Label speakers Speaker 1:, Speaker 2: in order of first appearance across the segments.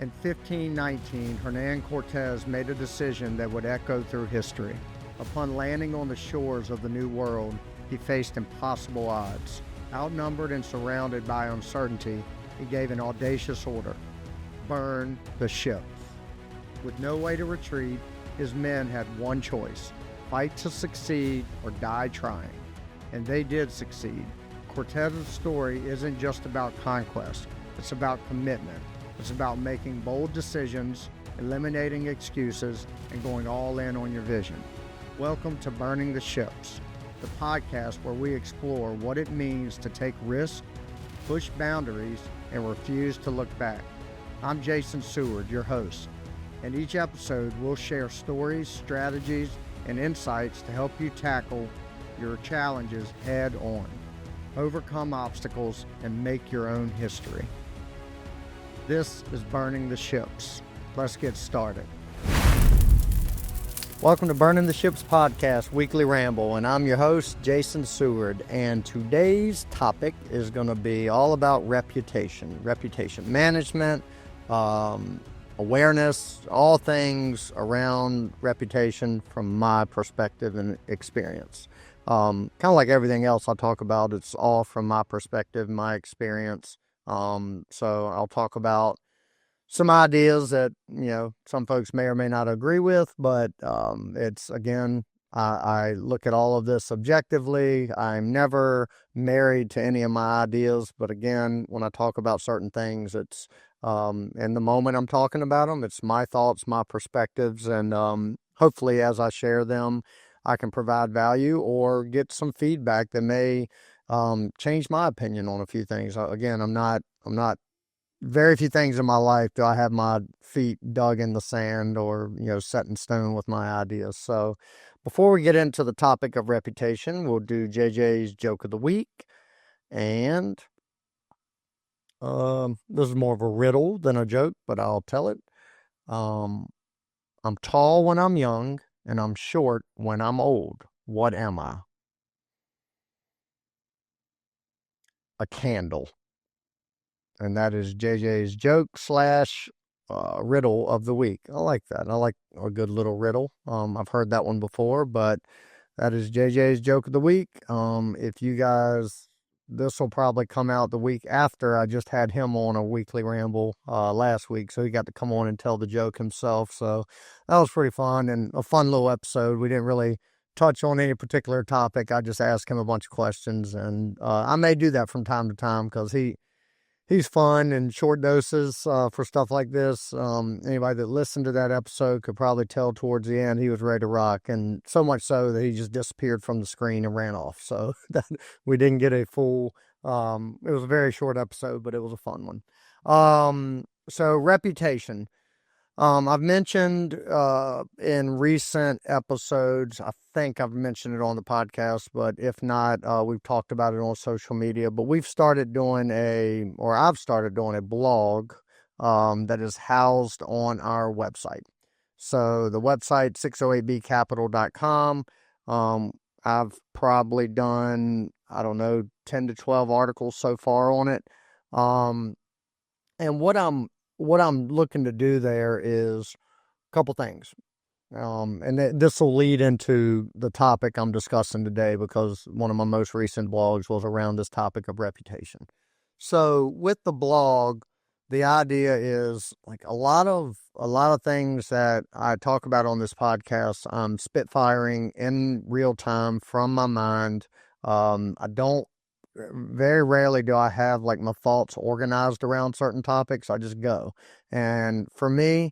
Speaker 1: In 1519, Hernan Cortez made a decision that would echo through history. Upon landing on the shores of the New World, he faced impossible odds. Outnumbered and surrounded by uncertainty, he gave an audacious order: burn the ships. With no way to retreat, his men had one choice: fight to succeed or die trying. And they did succeed. Cortez's story isn't just about conquest, it's about commitment. It's about making bold decisions, eliminating excuses, and going all in on your vision. Welcome to Burning the Ships, the podcast where we explore what it means to take risks, push boundaries, and refuse to look back. I'm Jason Seward, your host, and each episode we'll share stories, strategies, and insights to help you tackle your challenges head on, overcome obstacles, and make your own history. This is Burning the Ships. Let's get started. Welcome to Burning the Ships podcast, Weekly Ramble, and I'm your host, Jason Seward, and today's topic is going to be all about reputation management, awareness, all things around reputation from my perspective and experience. Kind of like everything else I talk about, it's all from my perspective, my experience. So I'll talk about some ideas that, some folks may or may not agree with, but it's, again, I look at all of this objectively. I'm never married to any of my ideas, but again, when I talk about certain things, it's in the moment I'm talking about them, it's my thoughts, my perspectives, and hopefully as I share them, I can provide value or get some feedback that may change my opinion on a few things. Again, I'm not very few things in my life do I have my feet dug in the sand or, set in stone with my ideas. So before we get into the topic of reputation, we'll do JJ's joke of the week. And this is more of a riddle than a joke, but I'll tell it. I'm tall when I'm young and I'm short when I'm old. What am I? A candle. And that is JJ's joke / riddle of the week. I like that. I like a good little riddle. I've heard that one before, but that is JJ's joke of the week. If you guys, this will probably come out the week after. I just had him on a weekly ramble last week, so he got to come on and tell the joke himself. So that was pretty fun and a fun little episode. We didn't really touch on any particular topic. I just asked him a bunch of questions, and I may do that from time to time because he's fun in short doses for stuff like this. Anybody that listened to that episode could probably tell towards the end he was ready to rock, and so much so that he just disappeared from the screen and ran off. So that we didn't get a full. It was a very short episode, but it was a fun one. So reputation. I've mentioned in recent episodes, I think I've mentioned it on the podcast, but if not, we've talked about it on social media. But I've started doing a blog that is housed on our website. So the website, 608bcapital.com. I've probably done, 10 to 12 articles so far on it. And what I'm looking to do there is a couple things. And this will lead into the topic I'm discussing today because one of my most recent blogs was around this topic of reputation. So with the blog, the idea is like a lot of things that I talk about on this podcast, I'm spitfiring in real time from my mind. Very rarely do I have like my thoughts organized around certain topics. I just go. And for me,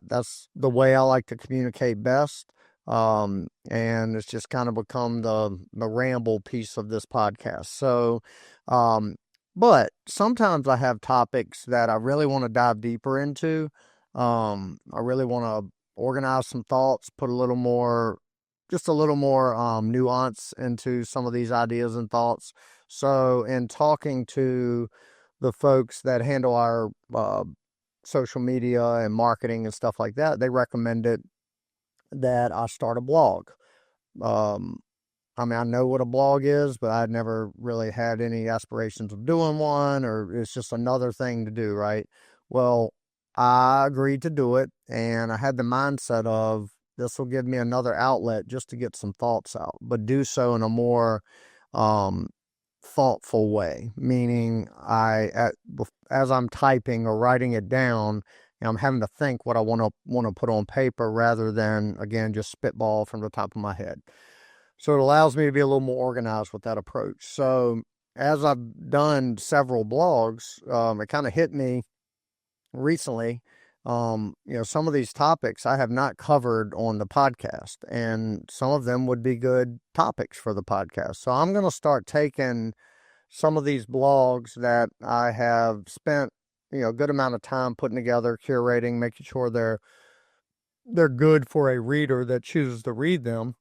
Speaker 1: that's the way I like to communicate best. And it's just kind of become the ramble piece of this podcast. So, but sometimes I have topics that I really want to dive deeper into. I really want to organize some thoughts, put a little more nuance into some of these ideas and thoughts. So in talking to the folks that handle our social media and marketing and stuff like that, they recommended that I start a blog. I know what a blog is, but I'd never really had any aspirations of doing one, or it's just another thing to do, right? Well, I agreed to do it, and I had the mindset of this will give me another outlet just to get some thoughts out, but do so in a more um, thoughtful way. Meaning, as I'm typing or writing it down, I'm having to think what I want to put on paper rather than again just spitball from the top of my head. So it allows me to be a little more organized with that approach. So as I've done several blogs, it kind of hit me recently. Some of these topics I have not covered on the podcast, and some of them would be good topics for the podcast. So I'm going to start taking some of these blogs that I have spent, a good amount of time putting together, curating, making sure they're good for a reader that chooses to read them,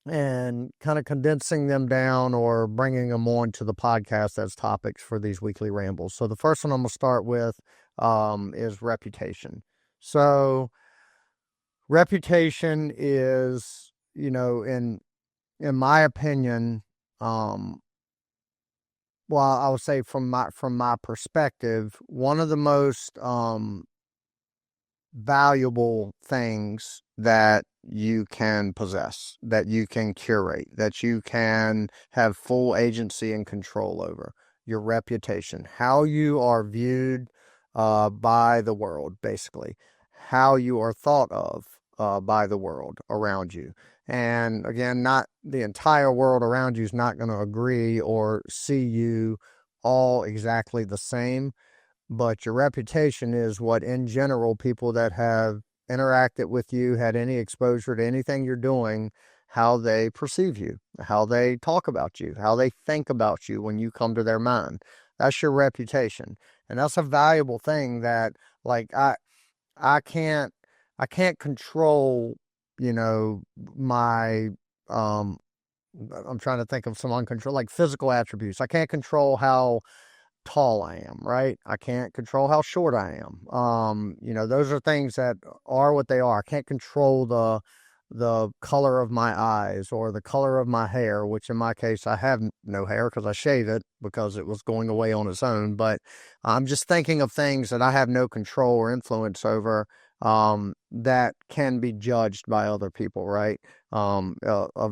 Speaker 1: and kind of condensing them down or bringing them on to the podcast as topics for these weekly rambles. So the first one I'm going to start with is reputation. So reputation is, in my opinion, well, I would say from my perspective, one of the most valuable things that you can possess, that you can curate, that you can have full agency and control over. Your reputation, how you are viewed by the world, basically, how you are thought of by the world around you. And again, not the entire world around you is not going to agree or see you all exactly the same, but your reputation is what, in general, people that have interacted with you, had any exposure to anything you're doing, how they perceive you, how they talk about you, how they think about you when you come to their mind. That's your reputation. And that's a valuable thing that, like, I can't control, my I'm trying to think of some uncontrolled, like physical attributes. I can't control how tall I am, right? I can't control how short I am. Those are things that are what they are. I can't control the color of my eyes or the color of my hair, which in my case I have no hair because I shave it because it was going away on its own. But I'm just thinking of things that I have no control or influence over, that can be judged by other people, right? A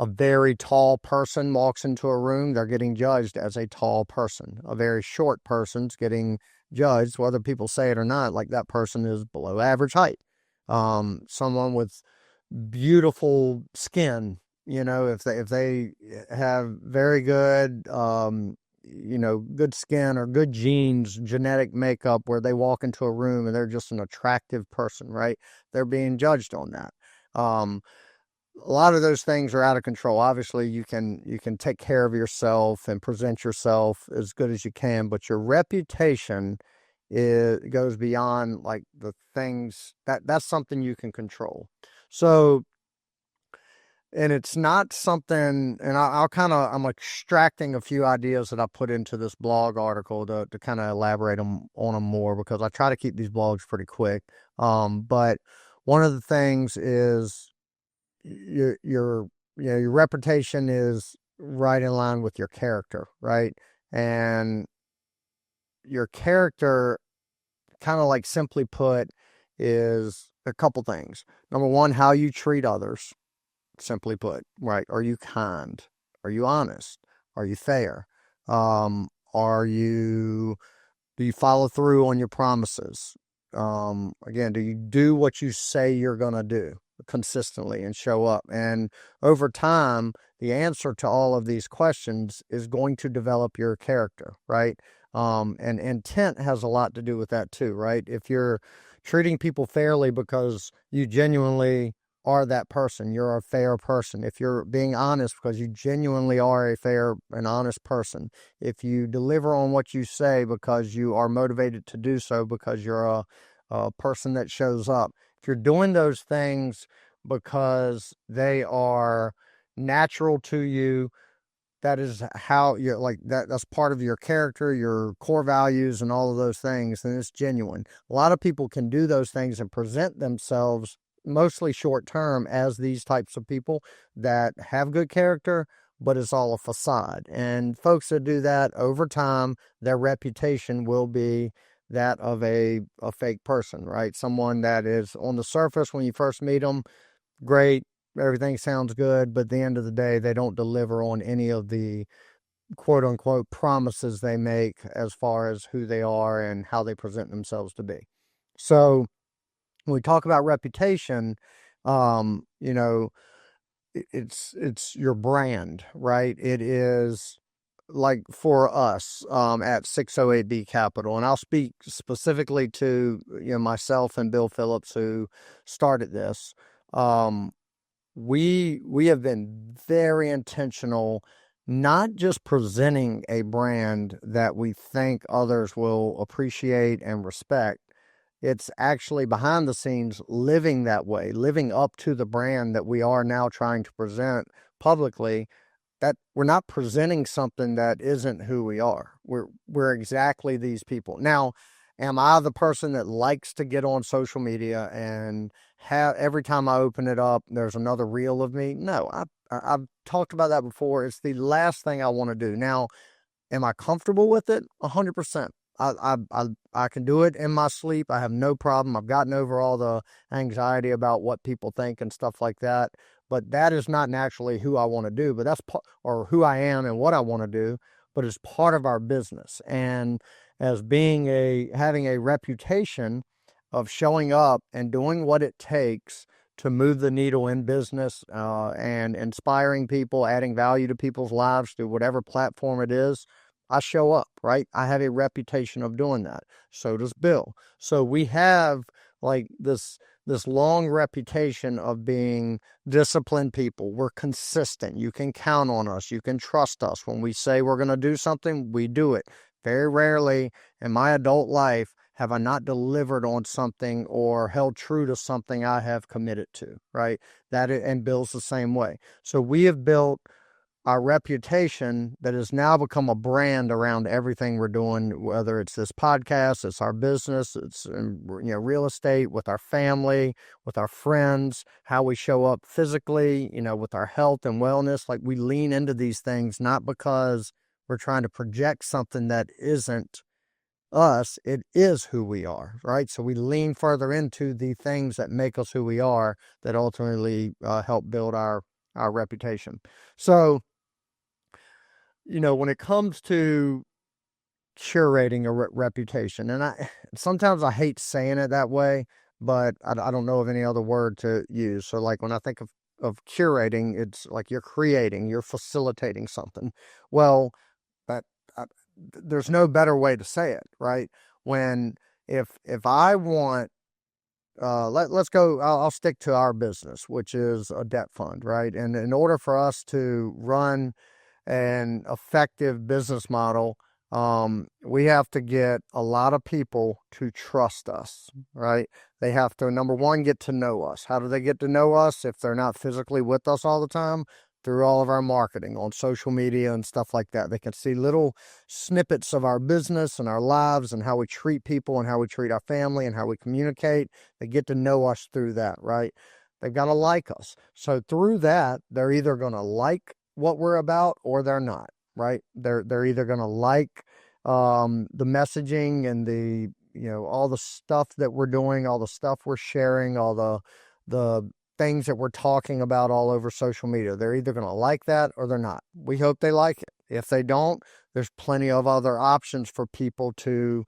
Speaker 1: very tall person walks into a room, they're getting judged as a tall person. A very short person's getting judged, whether people say it or not, like that person is below average height. Someone with beautiful skin, if they have very good, good skin or good genes, genetic makeup, where they walk into a room and they're just an attractive person, right? They're being judged on that. A lot of those things are out of control. Obviously, you can take care of yourself and present yourself as good as you can, but your reputation goes beyond like the things that's something you can control. So, and it's not something, and I'm extracting a few ideas that I put into this blog article to kind of elaborate on them more, because I try to keep these blogs pretty quick. But one of the things is your your reputation is right in line with your character, right? And your character, kind of like simply put, is a couple things. Number one, how you treat others, simply put, right? Are you kind? Are you honest? Are you fair? Are you Do you follow through on your promises? Again, do you do what you say you're going to do consistently and show up? And over time, the answer to all of these questions is going to develop your character, right? And intent has a lot to do with that too, right? If you're treating people fairly because you genuinely are that person, you're a fair person. If you're being honest because you genuinely are a fair and honest person, if you deliver on what you say because you are motivated to do so, because you're a person that shows up, if you're doing those things because they are natural to you, that is how you're like that's part of your character, your core values, and all of those things, and it's genuine. A lot of people can do those things and present themselves mostly short term as these types of people that have good character, but it's all a facade. And folks that do that over time, their reputation will be that of a fake person, right? Someone that is on the surface when you first meet them, great, everything sounds good, but at the end of the day, they don't deliver on any of the quote unquote promises they make as far as who they are and how they present themselves to be. So when we talk about reputation, you know, it's your brand, right? It is like for us at 608B Capital, and I'll speak specifically to myself and Bill Phillips who started this. Um, we have been very intentional, not just presenting a brand that we think others will appreciate and respect. It's actually behind the scenes living that way, living up to the brand that we are now trying to present publicly, that we're not presenting something that isn't who we are. We're exactly these people. Now, am I the person that likes to get on social media and have every time I open it up, there's another reel of me? No, I've talked about that before. It's the last thing I want to do. Now, am I comfortable with it? 100%. I can do it in my sleep. I have no problem. I've gotten over all the anxiety about what people think and stuff like that. But that is not naturally who I want to do. But that's or who I am and what I want to do. But it's part of our business. And as being having a reputation of showing up and doing what it takes to move the needle in business and inspiring people, adding value to people's lives through whatever platform it is, I show up, right? I have a reputation of doing that. So does Bill. So we have like this long reputation of being disciplined people. We're consistent. You can count on us. You can trust us. When we say we're going to do something, we do it. Very rarely in my adult life have I not delivered on something or held true to something I have committed to, right? And Bill's the same way. So we have built our reputation that has now become a brand around everything we're doing, whether it's this podcast, it's our business, it's real estate, with our family, with our friends, how we show up physically, with our health and wellness. Like, we lean into these things not because we're trying to project something that isn't us, it is who we are, right? So we lean further into the things that make us who we are, that ultimately help build our reputation. So when it comes to curating a reputation, and sometimes I hate saying it that way, but I don't know of any other word to use. So like when I think of curating, it's like you're creating, you're facilitating something. Well, that I, there's no better way to say it, right? When if I want let's go, I'll stick to our business, which is a debt fund, right? And in order for us to run an effective business model, we have to get a lot of people to trust us, right? They have to, number one, get to know us. How do they get to know us if they're not physically with us all the time? Through all of our marketing on social media and stuff like that. They can see little snippets of our business and our lives and how we treat people and how we treat our family and how we communicate. They get to know us through that, right? They've got to like us. So through that, they're either going to like what we're about or they're not, right? They're either going to like the messaging and the all the stuff that we're doing, all the stuff we're sharing, all the things that we're talking about all over social media. They're either going to like that or they're not. We hope they like it. If they don't, there's plenty of other options for people to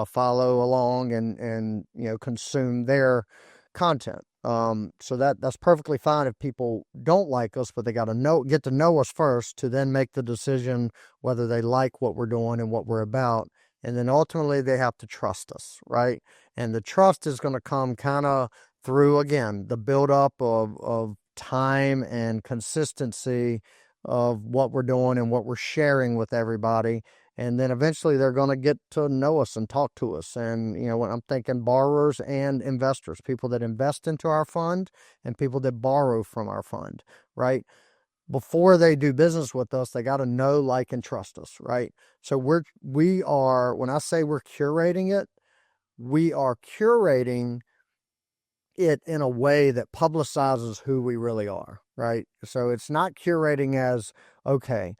Speaker 1: follow along and consume their content. So that's perfectly fine if people don't like us, but they got to get to know us first to then make the decision whether they like what we're doing and what we're about. And then ultimately they have to trust us, right? And the trust is going to come kind of through, again, the buildup of time and consistency of what we're doing and what we're sharing with everybody. And then eventually they're going to get to know us and talk to us. And, when I'm thinking borrowers and investors, people that invest into our fund and people that borrow from our fund, right? Before they do business with us, they got to know, like, and trust us, right? So we are, when I say we're curating it, we are curating it in a way that publicizes who we really are, right? So it's not curating as, okay,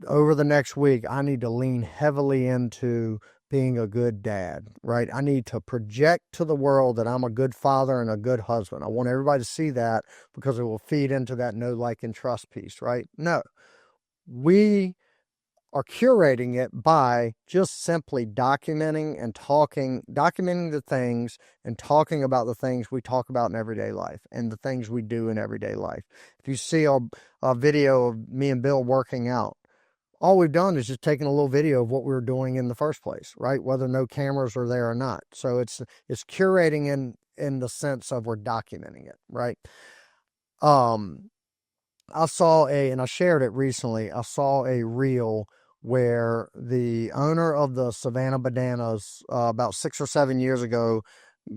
Speaker 1: over the next week, I need to lean heavily into being a good dad, right? I need to project to the world that I'm a good father and a good husband. I want everybody to see that because it will feed into that know, like, and trust piece, right? No, we are curating it by just simply documenting and documenting the things and talking about the things we talk about in everyday life and the things we do in everyday life. If you see a video of me and Bill working out, all we've done is just taken a little video of what we were doing in the first place, right? Whether no cameras are there or not. So it's curating in the sense of we're documenting it, right? I saw and I shared it recently. I saw a reel where the owner of the Savannah Bananas, about 6 or 7 years ago,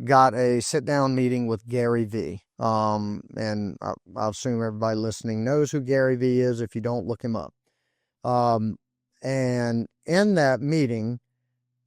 Speaker 1: got a sit down meeting with Gary Vee. And I assume everybody listening knows who Gary Vee is. If you don't, look him up. Um, and in that meeting,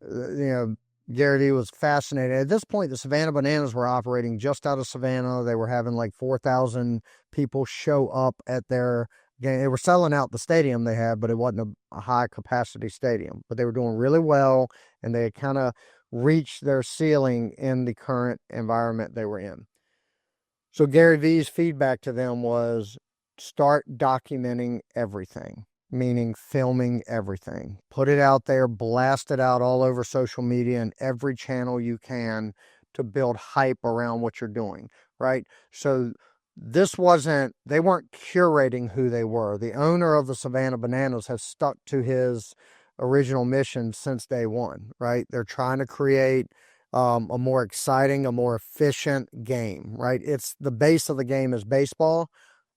Speaker 1: you know, Garrity was fascinated. At this point, the Savannah Bananas were operating just out of Savannah. They were having like 4,000 people show up at their game. They were selling out the stadium they had, but it wasn't a high capacity stadium. But they were doing really well, and they had kind of reached their ceiling in the current environment they were in. So Gary Vee's feedback to them was start documenting everything, meaning filming everything. Put it out there, blast it out all over social media and every channel you can to build hype around what you're doing, right? So they weren't curating who they were. The owner of the Savannah Bananas has stuck to his original mission since day one, right? They're trying to create a more exciting, a more efficient game, right? It's the base of the game is baseball,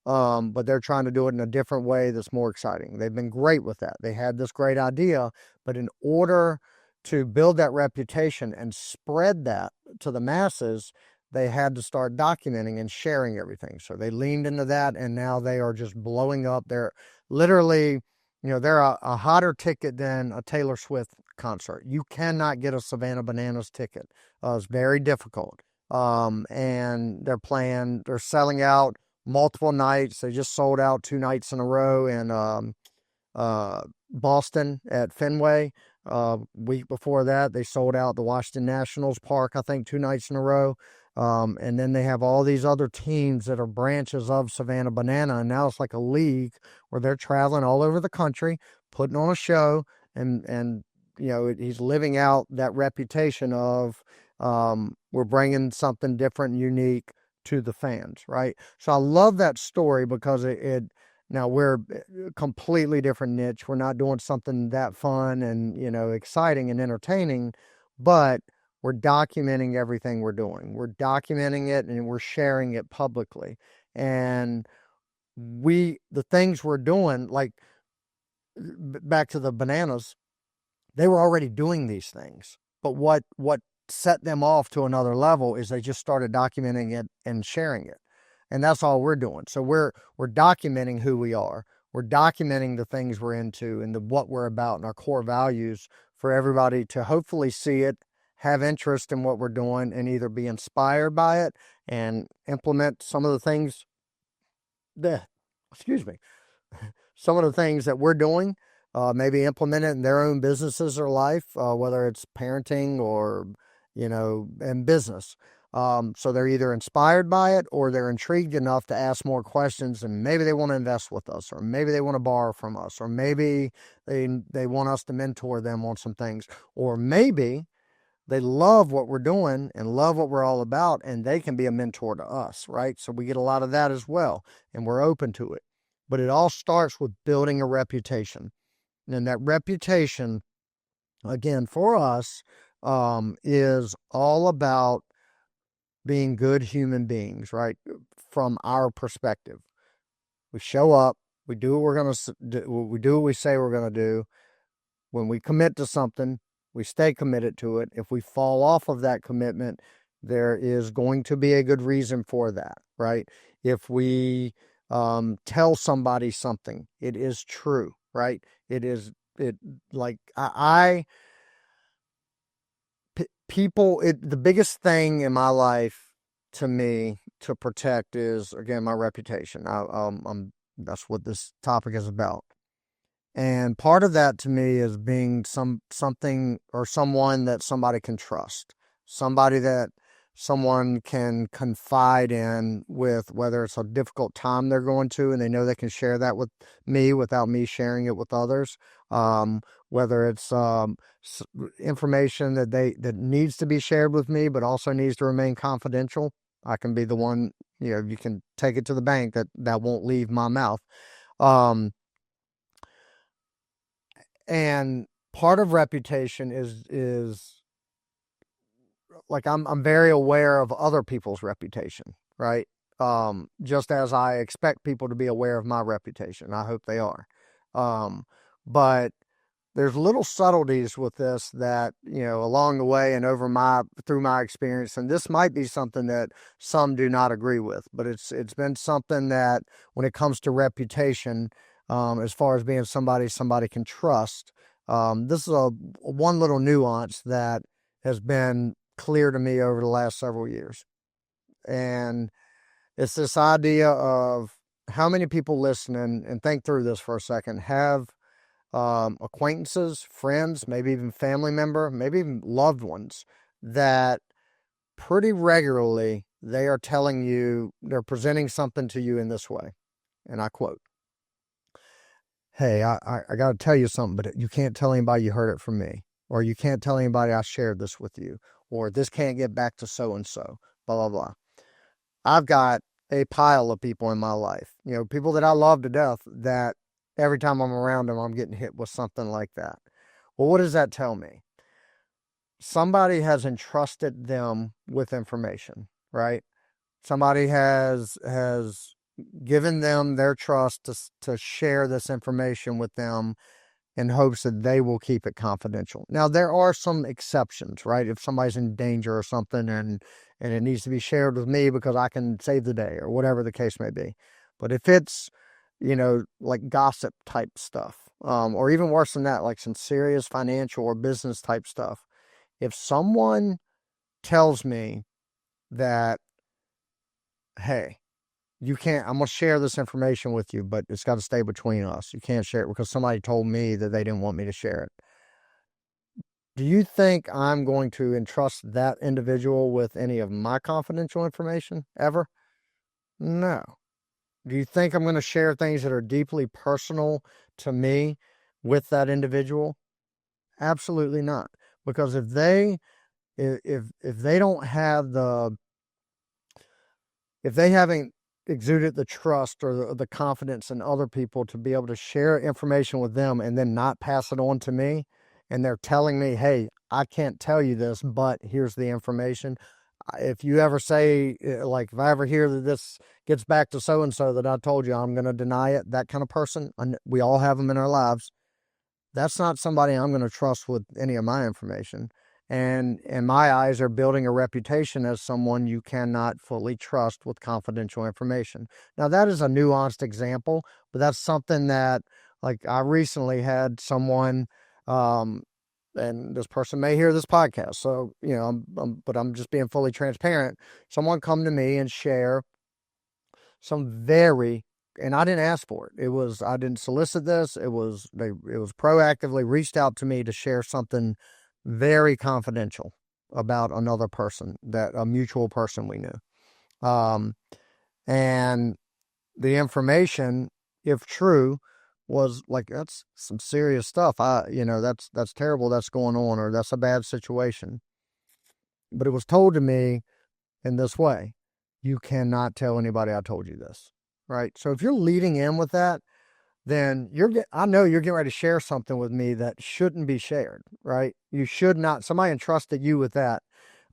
Speaker 1: but they're trying to do it in a different way that's more exciting. They've been great with that. They had this great idea, but in order to build that reputation and spread that to the masses, they had to start documenting and sharing everything. So they leaned into that, and now they are just blowing up. They're literally, they're a hotter ticket than a Taylor Swift concert. You cannot get a Savannah Bananas ticket. It's very difficult. And they're selling out multiple nights. They just sold out 2 nights in a row in Boston at Fenway. Week before that, they sold out the Washington Nationals Park, I think, 2 nights in a row. And then they have all these other teams that are branches of Savannah Banana. And now it's like a league where they're traveling all over the country, putting on a show, and he's living out that reputation of we're bringing something different and unique to the fans, right? So I love that story because now we're a completely different niche. We're not doing something that fun and, exciting and entertaining, but we're documenting everything we're doing. We're documenting it and we're sharing it publicly. And the things we're doing, like back to the bananas, they were already doing these things. But what set them off to another level is they just started documenting it and sharing it. And that's all we're doing. So we're documenting who we are. We're documenting the things we're into and what we're about and our core values for everybody to hopefully see it, have interest in what we're doing, and either be inspired by it and implement some of the things some of the things that we're doing, maybe implement it in their own businesses or life, whether it's parenting or, in business. So they're either inspired by it or they're intrigued enough to ask more questions, and maybe they want to invest with us, or maybe they want to borrow from us, or maybe they want us to mentor them on some things, or maybe they love what we're doing and love what we're all about, and they can be a mentor to us, right? So we get a lot of that as well, and we're open to it. But it all starts with building a reputation. And that reputation, again, for us, is all about being good human beings, right? From our perspective. We show up, we do what we're going to do, we do what we say we're going to do. When we commit to something, we stay committed to it. If we fall off of that commitment, there is going to be a good reason for that, right? If we tell somebody something, it is true, right? The biggest thing in my life to me to protect is, again, my reputation. That's what this topic is about. And part of that to me is being something or someone that somebody can trust, somebody that someone can confide in with, whether it's a difficult time they're going to, and they know they can share that with me without me sharing it with others. Whether it's information that needs to be shared with me, but also needs to remain confidential. I can be the one, you can take it to the bank that won't leave my mouth. Um, and part of reputation is like I'm very aware of other people's reputation, right? Just as I expect people to be aware of my reputation. I hope they are. Um, but there's little subtleties with this that, along the way and through my experience, and this might be something that some do not agree with, but it's been something that when it comes to reputation, as far as being somebody can trust, this is a one little nuance that has been clear to me over the last several years. And it's this idea of how many people listening, and think through this for a second, have acquaintances, friends, maybe even family member, maybe even loved ones that pretty regularly they are telling you, they're presenting something to you in this way. And I quote, "Hey, I got to tell you something, but you can't tell anybody you heard it from me, or you can't tell anybody I shared this with you, or this can't get back to so and so, blah, blah, blah." I've got a pile of people in my life, people that I love to death, that every time I'm around them, I'm getting hit with something like that. Well, what does that tell me? Somebody has entrusted them with information, right? Somebody has given them their trust to share this information with them in hopes that they will keep it confidential. Now, there are some exceptions, right? If somebody's in danger or something and it needs to be shared with me because I can save the day or whatever the case may be. But if it's, like gossip type stuff, or even worse than that, like some serious financial or business type stuff, if someone tells me that, hey, you can't, I'm going to share this information with you, but it's got to stay between us. You can't share it because somebody told me that they didn't want me to share it. Do you think I'm going to entrust that individual with any of my confidential information ever? No. Do you think I'm going to share things that are deeply personal to me with that individual? Absolutely not. Because if they don't have if they haven't exuded the trust or the confidence in other people to be able to share information with them and then not pass it on to me, and they're telling me, hey, I can't tell you this, but here's the information. If you ever say, like, if I ever hear that this gets back to so and so that I told you, I'm going to deny it, that kind of person, we all have them in our lives. That's not somebody I'm going to trust with any of my information. And in my eyes, are building a reputation as someone you cannot fully trust with confidential information. Now, that is a nuanced example, but that's something that, like, I recently had someone, and this person may hear this podcast, so, but I'm just being fully transparent. Someone come to me and share some very, and I didn't ask for it. I didn't solicit this. It was proactively reached out to me to share something very confidential about another person, that a mutual person we knew. Um, and the information, if true, was like, that's some serious stuff. That's terrible. That's going on, or that's a bad situation. But it was told to me in this way: you cannot tell anybody I told you this. Right. So if you're leading in with that, then I know you're getting ready to share something with me that shouldn't be shared, right? You should not. Somebody entrusted you with that,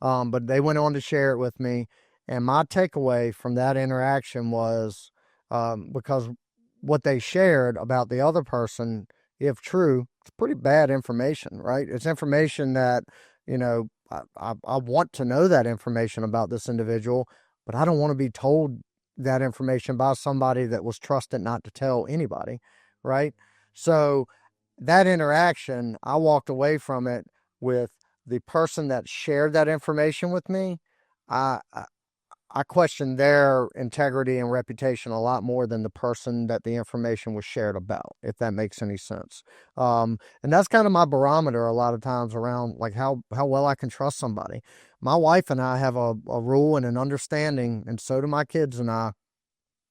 Speaker 1: but they went on to share it with me. And my takeaway from that interaction was, because what they shared about the other person, if true, it's pretty bad information, right? It's information that, I want to know that information about this individual, but I don't want to be told that information by somebody that was trusted not to tell anybody, right? So that interaction, I walked away from it with the person that shared that information with me. I I question their integrity and reputation a lot more than the person that the information was shared about, if that makes any sense. And that's kind of my barometer a lot of times around like how well I can trust somebody. My wife and I have a rule and an understanding, and so do my kids and I.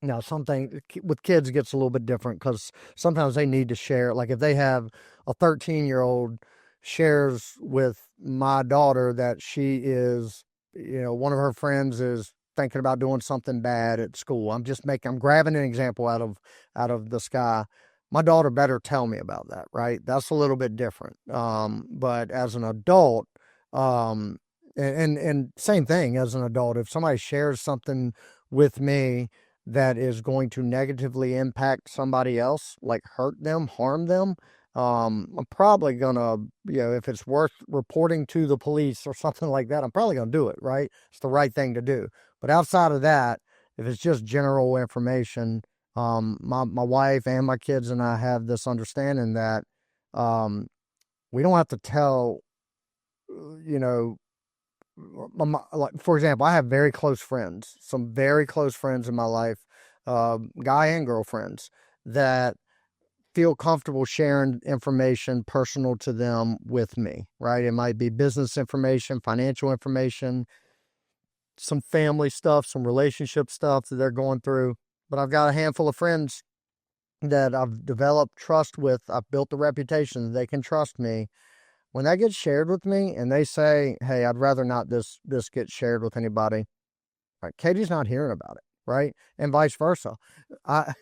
Speaker 1: Now, something with kids gets a little bit different because sometimes they need to share. Like if they have a 13-year-old shares with my daughter that she is, one of her friends is thinking about doing something bad at school. I'm grabbing an example out of the sky. My daughter better tell me about that, right? That's a little bit different. But as an adult, um, and same thing as an adult, if somebody shares something with me that is going to negatively impact somebody else, like hurt them, harm them, I'm probably gonna, if it's worth reporting to the police or something like that, I'm probably gonna do it, right? It's the right thing to do. But outside of that, if it's just general information, my wife and my kids and I have this understanding that um, we don't have to tell, you know, like for example, I have very close friends, some very close friends in my life, guy and girlfriends that feel comfortable sharing information personal to them with me, right? It might be business information, financial information, some family stuff, some relationship stuff that they're going through. But I've got a handful of friends that I've developed trust with. I've built a reputation that they can trust me. When that gets shared with me and they say, "Hey, I'd rather not this get shared with anybody," right? Katie's not hearing about it, right? And vice versa. I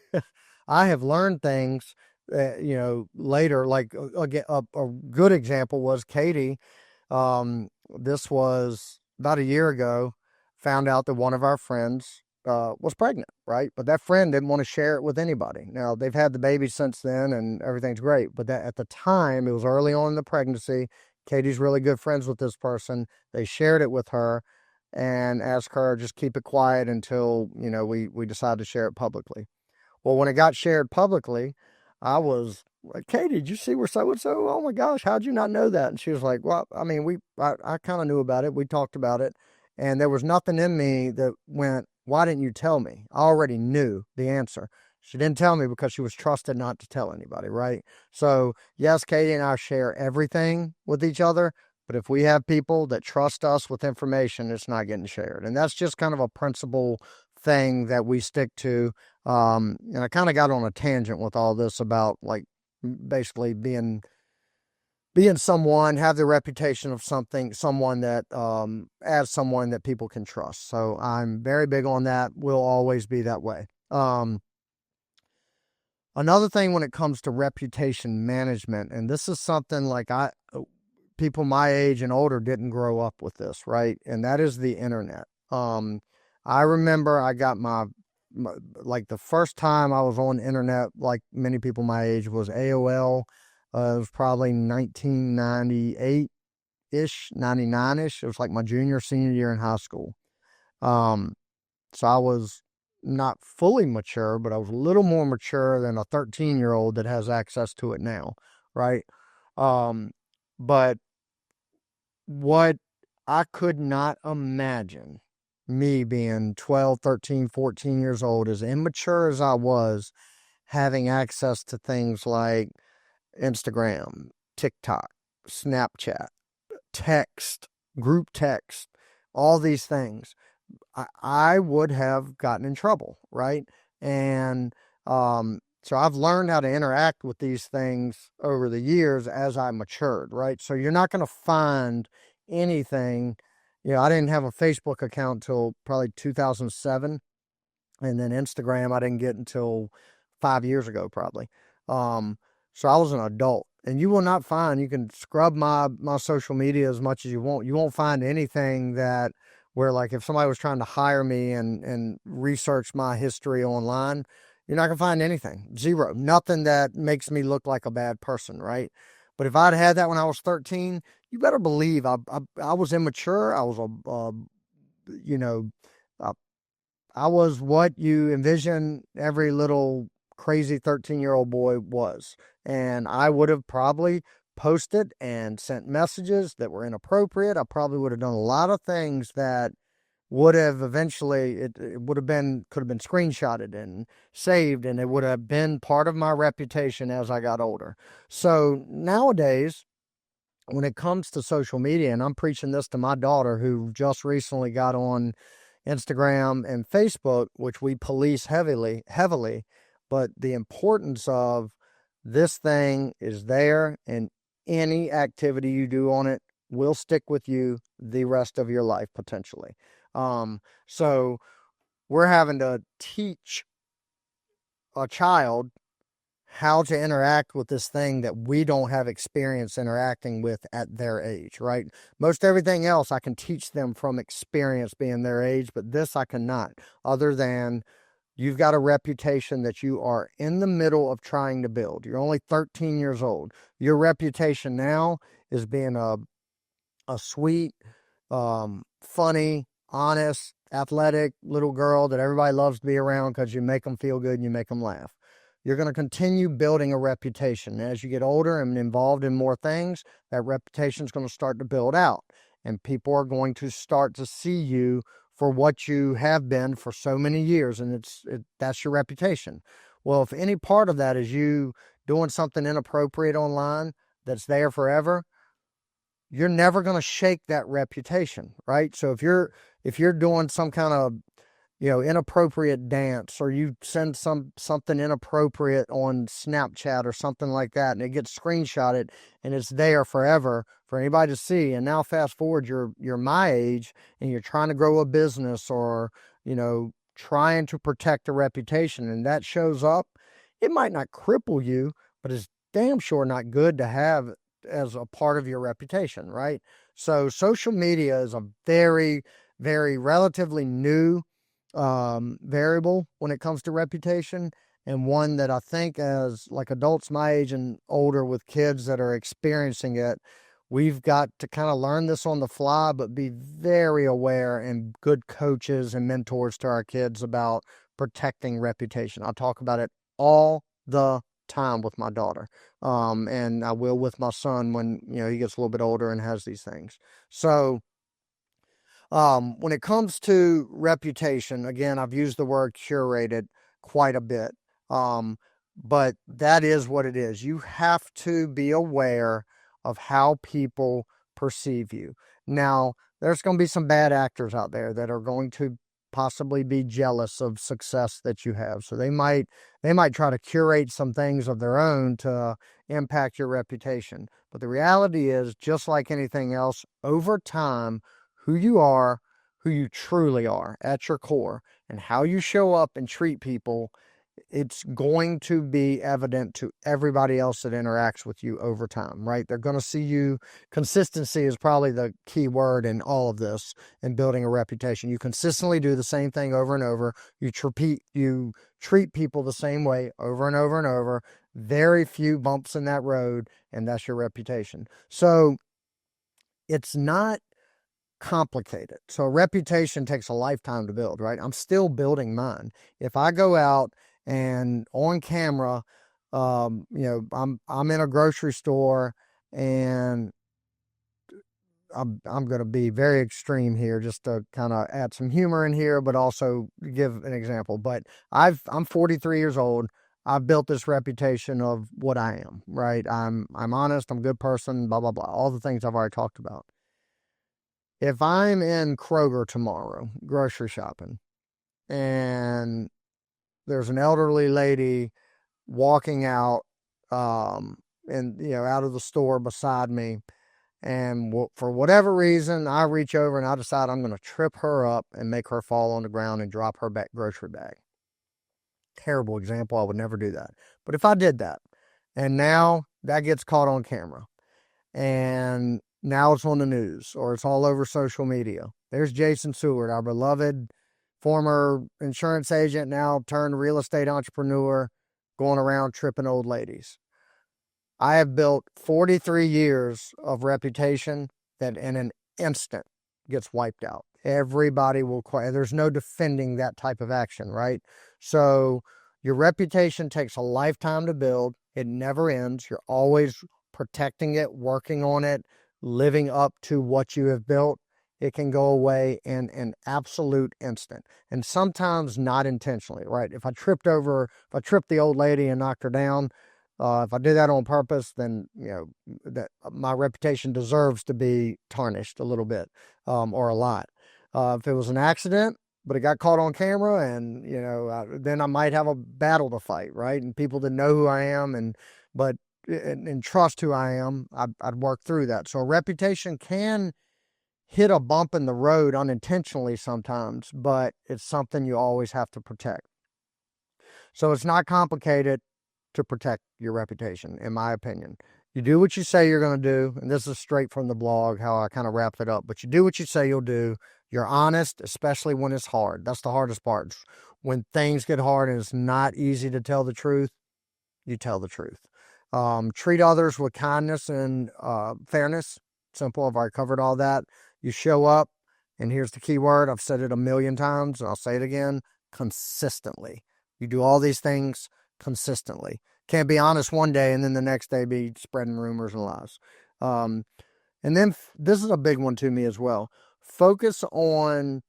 Speaker 1: I have learned things, later. Like again, a good example was Katie. This was about a year ago. Found out that one of our friends was pregnant, right? But that friend didn't want to share it with anybody. Now they've had the baby since then, and everything's great. But that at the time, it was early on in the pregnancy. Katie's really good friends with this person. They shared it with her and asked her just keep it quiet until we decide to share it publicly. Well, when it got shared publicly, I was like, "Katie, did you see where so and so? Oh my gosh, how'd you not know that?" And she was like, "Well, I mean, I kind of knew about it. We talked about it, and there was nothing in me that went, why didn't you tell me? I already knew the answer." She didn't tell me because she was trusted not to tell anybody, right? So yes, Katie and I share everything with each other, but if we have people that trust us with information, it's not getting shared, and that's just kind of a principle thing that we stick to. And I kind of got on a tangent with all this about like basically being someone, have the reputation of someone that as someone that people can trust. So I'm very big on that. Will always be that way. Another thing when it comes to reputation management, and this is something like people my age and older didn't grow up with this, right? And that is the internet. I remember I got like the first time I was on the internet, like many people my age, was AOL. It was probably 1998-ish, 99-ish. It was like my junior, senior year in high school. Um, so I was not fully mature, but I was a little more mature than a 13-year-old that has access to it now, right? Um, but what I could not imagine, me being 12, 13, 14 years old, as immature as I was, having access to things like Instagram, TikTok, Snapchat, text, group text, all these things. I would have gotten in trouble, right? And so I've learned how to interact with these things over the years as I matured, right? So you're not going to find anything. I didn't have a Facebook account until probably 2007, and then Instagram I didn't get until 5 years ago, probably. Um, so I was an adult, and you will not find. You can scrub my social media as much as you want. You won't find anything that where like if somebody was trying to hire me and research my history online, you're not gonna find anything. Zero. Nothing that makes me look like a bad person, right? But if I'd had that when I was 13, you better believe I was immature. I was you know, I was what you envision every little crazy 13-year-old boy was. And I would have probably posted and sent messages that were inappropriate. I probably would have done a lot of things that would have eventually, it would have been, could have been screenshotted and saved, and it would have been part of my reputation as I got older. So nowadays, when it comes to social media, and I'm preaching this to my daughter who just recently got on Instagram and Facebook, which we police heavily, but the importance of this thing is there, and any activity you do on it will stick with you the rest of your life potentially. So we're having to teach a child how to interact with this thing that we don't have experience interacting with at their age, right? Most everything else I can teach them from experience being their age, but this I cannot, other than you've got a reputation that you are in the middle of trying to build. You're only 13 years old. Your reputation now is being a sweet, funny, honest, athletic little girl that everybody loves to be around because you make them feel good and you make them laugh. You're going to continue building a reputation. As you get older and involved in more things, that reputation is going to start to build out. And people are going to start to see you for what you have been for so many years. And that's your reputation. Well, if any part of that is you doing something inappropriate online that's there forever, you're never going to shake that reputation, right? So if you're doing some kind of, inappropriate dance, or you send something inappropriate on Snapchat or something like that, and it gets screenshotted and it's there forever for anybody to see, and now fast forward, you're my age and you're trying to grow a business, or trying to protect a reputation, and that shows up, it might not cripple you, but it's damn sure not good to have as a part of your reputation, right? So social media is a very, very relatively new variable when it comes to reputation, and one that I think, as like adults my age and older with kids that are experiencing it, we've got to kind of learn this on the fly, but be very aware and good coaches and mentors to our kids about protecting reputation. I talk about it all the time with my daughter, and I will with my son when he gets a little bit older and has these things. So when it comes to reputation, again, I've used the word curated quite a bit, but that is what it is. You have to be aware of how people perceive you. Now, there's going to be some bad actors out there that are going to possibly be jealous of success that you have. So they might try to curate some things of their own to impact your reputation. But the reality is, just like anything else, over time, who you are, who you truly are at your core, and how you show up and treat people, it's going to be evident to everybody else that interacts with you over time, right? They're going to see you. Consistency is probably the key word in all of this, in building a reputation. You consistently do the same thing over and over. You treat people the same way over and over and over. Very few bumps in that road, and that's your reputation. So it's not complicated. So a reputation takes a lifetime to build, right? I'm still building mine. If I go out and on camera, I'm in a grocery store, and I'm going to be very extreme here just to kind of add some humor in here, but also give an example. But I'm 43 years old. I've built this reputation of what I am, right? I'm honest, I'm a good person, blah, blah, blah. All the things I've already talked about. If I'm in Kroger tomorrow, grocery shopping, and there's an elderly lady walking out, and out of the store beside me, and for whatever reason, I reach over and I decide I'm going to trip her up and make her fall on the ground and drop her grocery bag. Terrible example. I would never do that. But if I did that, and now that gets caught on camera, and now it's on the news, or it's all over social media. There's Jason Seward, our beloved former insurance agent, now turned real estate entrepreneur, going around tripping old ladies. I have built 43 years of reputation that in an instant gets wiped out. Everybody will quit. There's no defending that type of action, right? So your reputation takes a lifetime to build. It never ends. You're always protecting it, working on it, living up to what you have built. it can go away in an absolute instant, and sometimes not intentionally, right? If I tripped the old lady and knocked her down, if I do that on purpose, then that my reputation deserves to be tarnished a little bit, or a lot. If it was an accident, but it got caught on camera, and then I might have a battle to fight, right? And people that know who I am and trust who I am, I'd work through that. So a reputation can hit a bump in the road unintentionally sometimes, but it's something you always have to protect. So it's not complicated to protect your reputation, in my opinion. You do what you say you're going to do, and this is straight from the blog, how I kind of wrapped it up, but you do what you say you'll do. You're honest, especially when it's hard. That's the hardest part. When things get hard and it's not easy to tell the truth, you tell the truth. Treat others with kindness and fairness. Simple. I've already covered all that. You show up, and here's the key word. I've said it a million times, and I'll say it again, consistently. You do all these things consistently. Can't be honest one day and then the next day be spreading rumors and lies. And then this is a big one to me as well. Focus on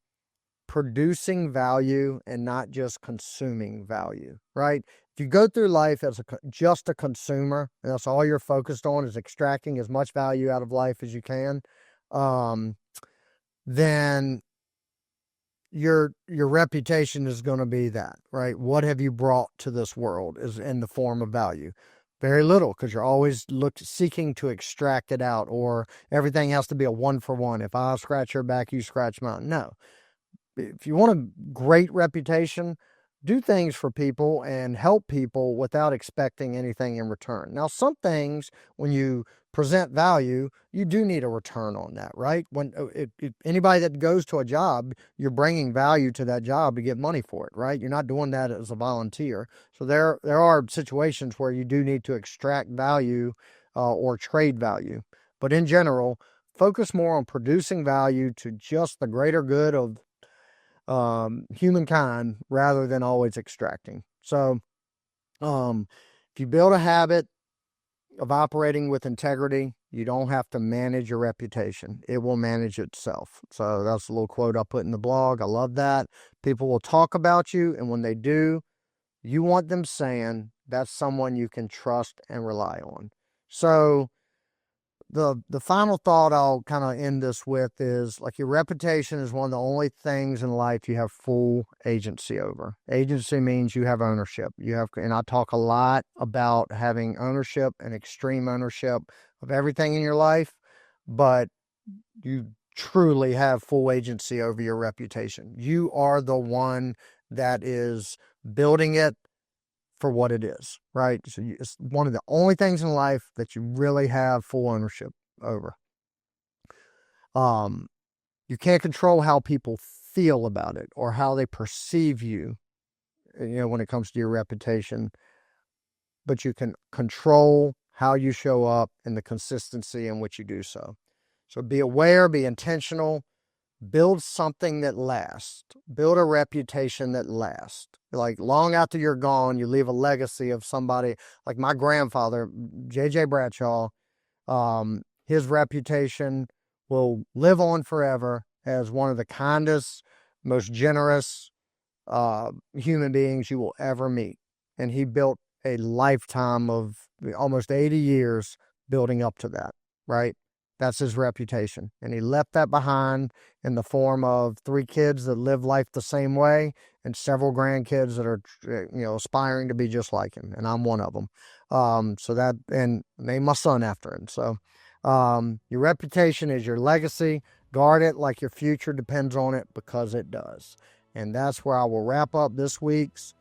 Speaker 1: producing value and not just consuming value, right? If you go through life as just a consumer, and that's all you're focused on is extracting as much value out of life as you can, then your reputation is going to be that, right? What have you brought to this world is in the form of value? Very little, because you're always seeking to extract it out, or everything has to be a 1-for-1. If I scratch your back, you scratch mine. No. If you want a great reputation, do things for people and help people without expecting anything in return. Now, some things, when you present value, you do need a return on that, right? When anybody that goes to a job, you're bringing value to that job to get money for it, right? You're not doing that as a volunteer. So there are situations where you do need to extract value or trade value. But in general, focus more on producing value to just the greater good of humankind rather than always extracting. So if you build a habit of operating with integrity, you don't have to manage your reputation. It will manage itself. So that's a little quote I put in the blog. I love that. People will talk about you, and when they do, you want them saying that's someone you can trust and rely on. So the final thought I'll kind of end this with is, like, your reputation is one of the only things in life you have full agency over. Agency means you have ownership. And I talk a lot about having ownership and extreme ownership of everything in your life, but you truly have full agency over your reputation. You are the one that is building it for what it is, right? So it's one of the only things in life that you really have full ownership over. You can't control how people feel about it or how they perceive you, when it comes to your reputation, but you can control how you show up and the consistency in which you do so. So be aware, be intentional, build something that lasts. Build a reputation that lasts. Like, long after you're gone, you leave a legacy of somebody. Like my grandfather, J.J. Bradshaw, his reputation will live on forever as one of the kindest, most generous human beings you will ever meet. And he built a lifetime of almost 80 years building up to that, right? That's his reputation. And he left that behind in the form of 3 kids that live life the same way and several grandkids that are, aspiring to be just like him. And I'm one of them. And named my son after him. So your reputation is your legacy. Guard it like your future depends on it, because it does. And that's where I will wrap up this week's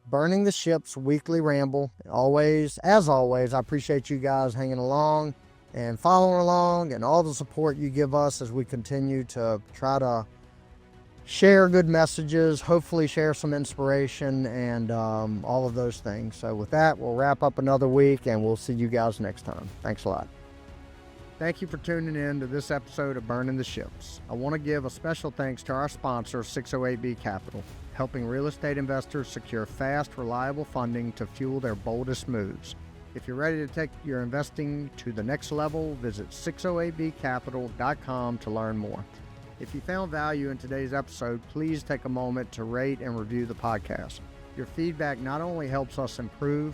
Speaker 1: Burning the Ships weekly ramble. As always, I appreciate you guys hanging along and following along, and all the support you give us as we continue to try to share good messages, hopefully share some inspiration, and all of those things. So with that, we'll wrap up another week, and we'll see you guys next time. Thanks a lot. Thank you for tuning in to this episode of Burning the Ships. I want to give a special thanks to our sponsor, 608B Capital, helping real estate investors secure fast, reliable funding to fuel their boldest moves. If you're ready to take your investing to the next level, visit 608bcapital.com to learn more. If you found value in today's episode, please take a moment to rate and review the podcast. Your feedback not only helps us improve,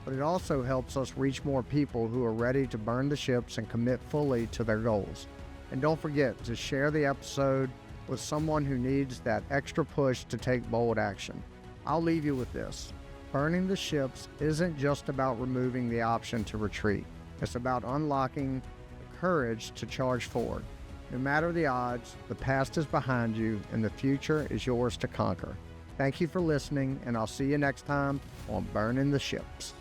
Speaker 1: but it also helps us reach more people who are ready to burn the ships and commit fully to their goals. And don't forget to share the episode with someone who needs that extra push to take bold action. I'll leave you with this. Burning the ships isn't just about removing the option to retreat. It's about unlocking the courage to charge forward. No matter the odds, the past is behind you and the future is yours to conquer. Thank you for listening, and I'll see you next time on Burning the Ships.